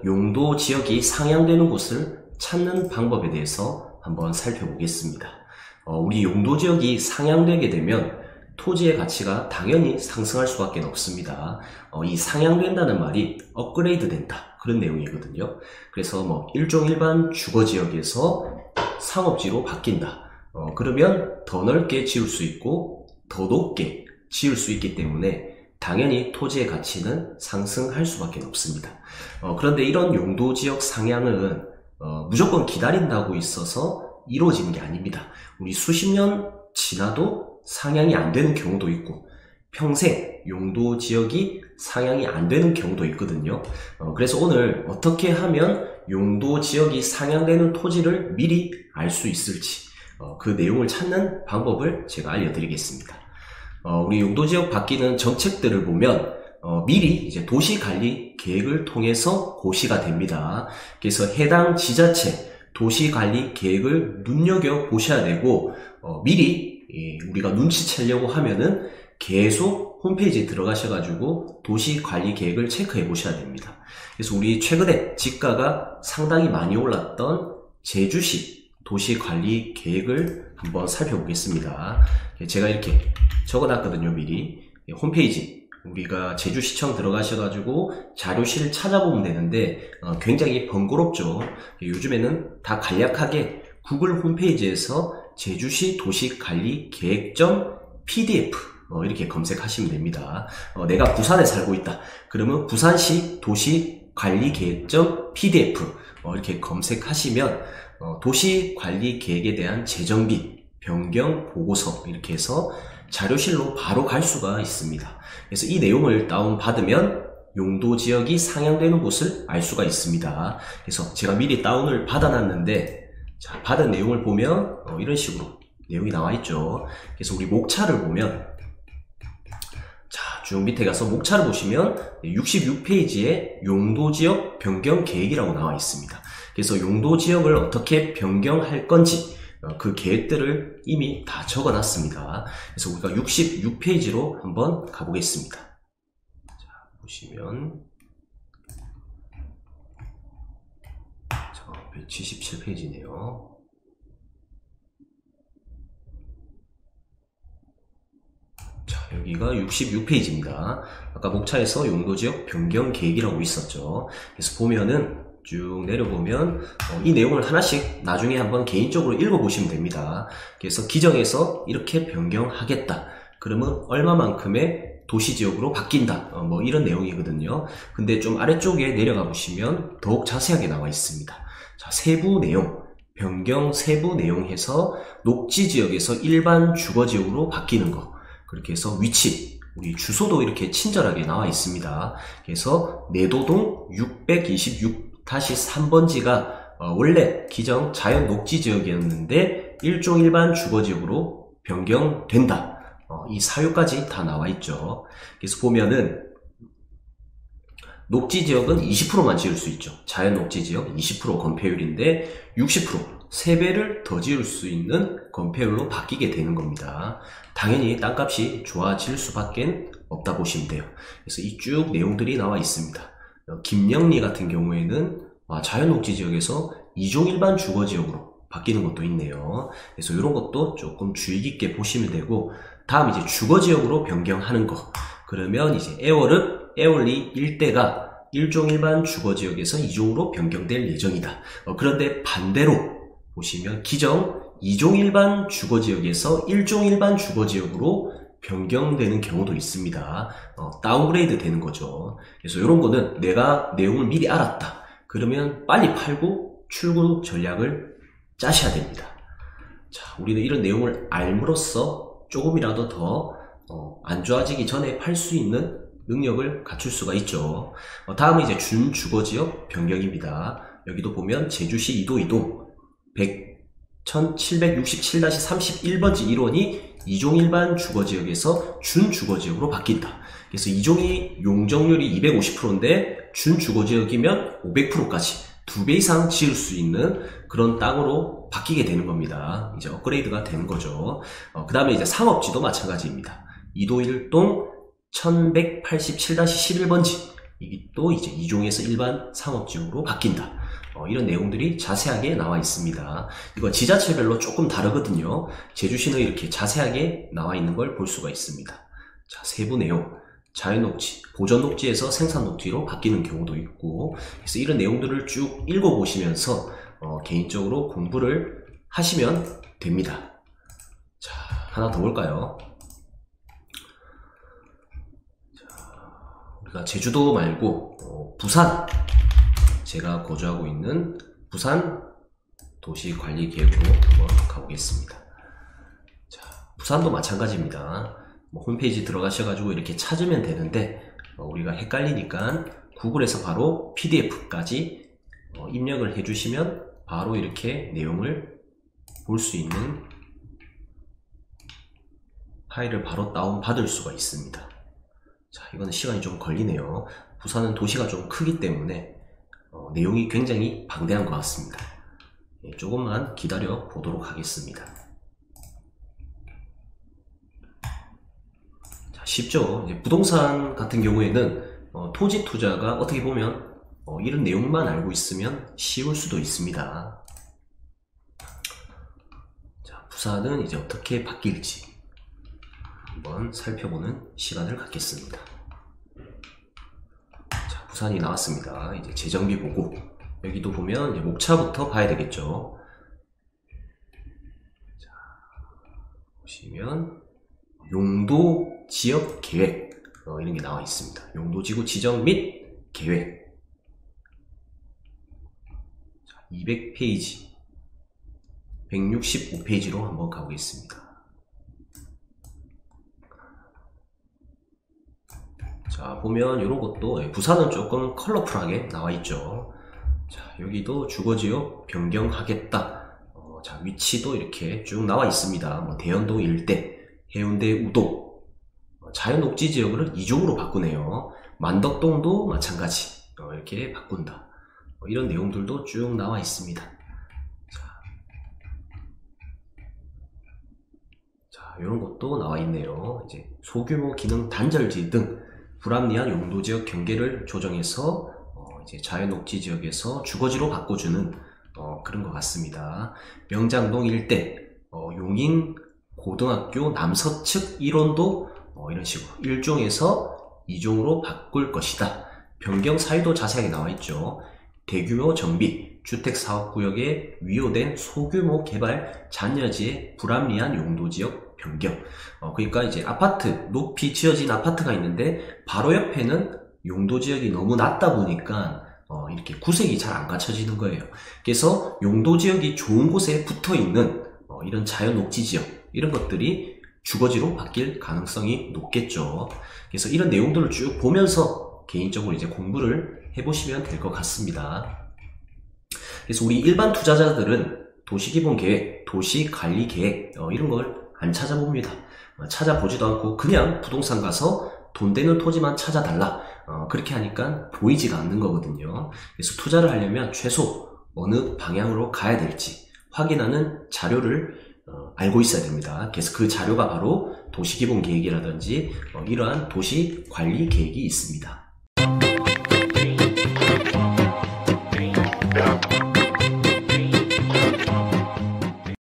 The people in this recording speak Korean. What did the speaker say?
용도 지역이 상향되는 곳을 찾는 방법에 대해서 한번 살펴보겠습니다. 우리 용도 지역이 상향되게 되면 토지의 가치가 당연히 상승할 수밖에 없습니다. 이 상향된다는 말이 업그레이드 된다, 그런 내용이거든요. 그래서 일종 일반 주거지역에서 상업지로 바뀐다. 그러면 더 넓게 지을 수 있고 더 높게 지을 수 있기 때문에 당연히 토지의 가치는 상승할 수밖에 없습니다. 그런데 이런 용도지역 상향은 무조건 기다린다고 있어서 이루어지는 게 아닙니다. 우리 수십 년 지나도 상향이 안 되는 경우도 있고 평생 용도지역이 상향이 안 되는 경우도 있거든요. 그래서 오늘 어떻게 하면 용도지역이 상향되는 토지를 미리 알 수 있을지 그 내용을 찾는 방법을 제가 알려드리겠습니다. 우리 용도지역 바뀌는 정책들을 보면 미리 이제 도시관리 계획을 통해서 고시가 됩니다. 그래서 해당 지자체 도시관리 계획을 눈여겨보셔야 되고 미리 우리가 눈치채려고 하면은 계속 홈페이지에 들어가셔가지고 도시관리 계획을 체크해 보셔야 됩니다. 그래서 우리 최근에 집가가 상당히 많이 올랐던 제주시 도시관리 계획을 한번 살펴보겠습니다. 제가 이렇게 적어놨거든요. 미리 홈페이지 우리가 제주시청 들어가셔가지고 자료실을 찾아보면 되는데 굉장히 번거롭죠. 요즘에는 다 간략하게 구글 홈페이지에서 제주시 도시관리 계획점 PDF 이렇게 검색하시면 됩니다. 내가 부산에 살고 있다 그러면 부산시 도시관리 계획점 PDF 이렇게 검색하시면 도시관리 계획에 대한 재정비 변경 보고서 이렇게 해서 자료실로 바로 갈 수가 있습니다. 그래서 이 내용을 다운받으면 용도지역이 상향되는 곳을 알 수가 있습니다. 그래서 제가 미리 다운을 받아놨는데 자, 받은 내용을 보면 이런 식으로 내용이 나와 있죠. 그래서 우리 목차를 보면 자, 쭉 밑에 가서 목차를 보시면 66페이지에 용도지역 변경 계획이라고 나와 있습니다. 그래서 용도지역을 어떻게 변경할 건지 그 계획들을 이미 다 적어놨습니다. 그래서 우리가 66페이지로 한번 가보겠습니다. 자, 보시면 177페이지네요. 자, 여기가 66페이지입니다. 아까 목차에서 용도지역 변경 계획이라고 있었죠. 그래서 보면은 쭉 내려보면 이 내용을 하나씩 나중에 한번 개인적으로 읽어보시면 됩니다. 그래서 기정에서 이렇게 변경하겠다. 그러면 얼마만큼의 도시지역으로 바뀐다. 이런 내용이거든요. 근데 좀 아래쪽에 내려가 보시면 더욱 자세하게 나와 있습니다. 자, 세부 내용, 변경 세부 내용 해서 녹지지역에서 일반 주거지역으로 바뀌는 거. 그렇게 해서 위치, 우리 주소도 이렇게 친절하게 나와 있습니다. 그래서 내도동 626-3번지가 원래 기정 자연 녹지지역이었는데 일종 일반 주거지역으로 변경된다. 이 사유까지 다 나와 있죠. 그래서 보면은 녹지지역은 20%만 지을 수 있죠. 자연 녹지지역 20% 건폐율인데 60% 3배를 더 지을 수 있는 건폐율로 바뀌게 되는 겁니다. 당연히 땅값이 좋아질 수밖에 없다 보시면 돼요. 그래서 이 쭉 내용들이 나와 있습니다. 김영리 같은 경우에는 자연 녹지지역에서 2종 일반 주거지역으로 바뀌는 것도 있네요. 그래서 이런 것도 조금 주의 깊게 보시면 되고, 다음 이제 주거지역으로 변경하는 거. 그러면 이제 에어릅, 에올리 일대가 일종 일반 주거지역에서 2종으로 변경될 예정이다. 그런데 반대로 보시면 기정 2종 일반 주거지역에서 1종 일반 주거지역으로 변경되는 경우도 있습니다. 다운그레이드 되는 거죠. 그래서 이런 거는 내가 내용을 미리 알았다. 그러면 빨리 팔고 출구 전략을 짜셔야 됩니다. 자, 우리는 이런 내용을 알므로써 조금이라도 더 안 좋아지기 전에 팔 수 있는 능력을 갖출 수가 있죠. 다음은 이제 준주거지역 변경입니다. 여기도 보면 제주시 이도 2동 1767-31번지 1원이 2종 일반 주거지역에서 준주거지역으로 바뀐다. 그래서 2종이 용적률이 250%인데 준주거지역이면 500%까지 2배 이상 지을 수 있는 그런 땅으로 바뀌게 되는 겁니다. 이제 업그레이드가 되는 거죠. 그 다음에 이제 상업지도 마찬가지입니다. 이도 1동 1187-11번지 이게 또 이제 2종에서 일반 상업지역으로 바뀐다. 이런 내용들이 자세하게 나와 있습니다. 이거 지자체별로 조금 다르거든요. 제주시는 이렇게 자세하게 나와 있는 걸 볼 수가 있습니다. 자, 세부 내용. 자연녹지, 보전녹지에서 생산녹지로 바뀌는 경우도 있고, 그래서 이런 내용들을 쭉 읽어보시면서 개인적으로 공부를 하시면 됩니다. 자, 하나 더 볼까요? 자, 우리가 제주도 말고 부산, 제가 거주하고 있는 부산 도시관리계획으로 한번 가보겠습니다. 자, 부산도 마찬가지입니다. 홈페이지 들어가셔가지고 이렇게 찾으면 되는데 우리가 헷갈리니까 구글에서 바로 PDF까지 입력을 해주시면 바로 이렇게 내용을 볼 수 있는 파일을 바로 다운받을 수가 있습니다. 자, 이거는 시간이 좀 걸리네요. 부산은 도시가 좀 크기 때문에 내용이 굉장히 방대한 것 같습니다. 조금만 기다려 보도록 하겠습니다. 자, 쉽죠? 이제 부동산 같은 경우에는 토지 투자가 어떻게 보면 이런 내용만 알고 있으면 쉬울 수도 있습니다. 자, 부산은 이제 어떻게 바뀔지 한번 살펴보는 시간을 갖겠습니다. 자, 부산이 나왔습니다. 이제 재정비 보고 여기도 보면 이제 목차부터 봐야 되겠죠. 자, 보시면 용도 지역 계획 이런 게 나와 있습니다. 용도지구 지정 및 계획. 자, 200페이지, 165페이지로 한번 가보겠습니다. 자, 보면 이런 것도 부산은 조금 컬러풀하게 나와 있죠. 자, 여기도 주거지역 변경하겠다. 자, 위치도 이렇게 쭉 나와 있습니다. 뭐 대연동 일대, 해운대 우도, 자연녹지 지역을 2종으로 바꾸네요. 만덕동도 마찬가지 이렇게 바꾼다. 이런 내용들도 쭉 나와 있습니다. 자, 이런 것도 나와 있네요. 이제 소규모 기능 단절지 등 불합리한 용도지역 경계를 조정해서 이제 자연녹지 지역에서 주거지로 바꿔주는 그런 것 같습니다. 명장동 일대 용인 고등학교 남서측 1원도 이런 식으로 1종에서 2종으로 바꿀 것이다. 변경 사유도 자세하게 나와 있죠. 대규모 정비, 주택사업구역에 위호된 소규모 개발 잔여지의 불합리한 용도지역 변경. 그러니까 이제 아파트, 높이 지어진 아파트가 있는데 바로 옆에는 용도지역이 너무 낮다 보니까 이렇게 구색이 잘 안 갖춰지는 거예요. 그래서 용도지역이 좋은 곳에 붙어있는 이런 자연녹지지역, 이런 것들이 주거지로 바뀔 가능성이 높겠죠. 그래서 이런 내용들을 쭉 보면서 개인적으로 이제 공부를 해보시면 될 것 같습니다. 그래서 우리 일반 투자자들은 도시기본계획, 도시관리계획 이런 걸 안 찾아봅니다. 찾아보지도 않고 그냥 부동산 가서 돈 되는 토지만 찾아달라 그렇게 하니까 보이지가 않는 거거든요. 그래서 투자를 하려면 최소 어느 방향으로 가야 될지 확인하는 자료를 알고 있어야 됩니다. 그래서 그 자료가 바로 도시기본계획이라든지 이러한 도시관리계획이 있습니다.